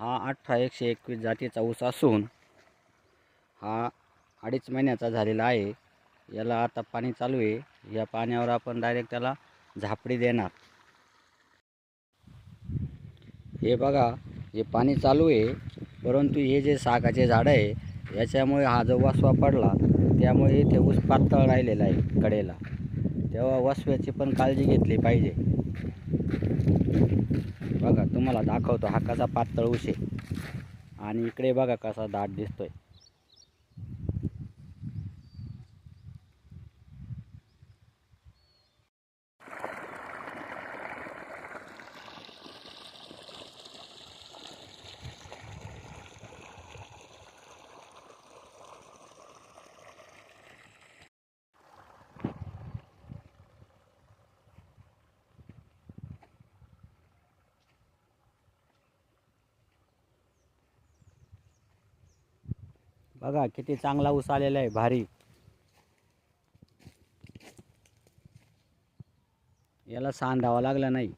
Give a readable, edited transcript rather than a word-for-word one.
हा 18-121 जातीचा ऊस असून हा 2.5 महिन्याचा झालेला आहे। याला आता पाणी चालू आहे। या पाण्यावर आपण डायरेक्ट त्याला झापडी देणार। हे बघा, हे पाणी चालू आहे, परंतु हे जे सागाचे झाड आहे याच्यामुळे हा जो वसवा पडला त्यामुळे इथे ऊस पातळ राहिलेला आहे कडेला। तेव्हा वसव्याची पण काळजी घेतली पाहिजे। बघा, तुम्हाला दाखवतो हा कसा पातळ ऊस आहे आणि इकडे बघा कसा दाट दिसतोय। बघा किती चांगला ऊस आलेला आहे, भारी। याला सांधावा लागला नाही।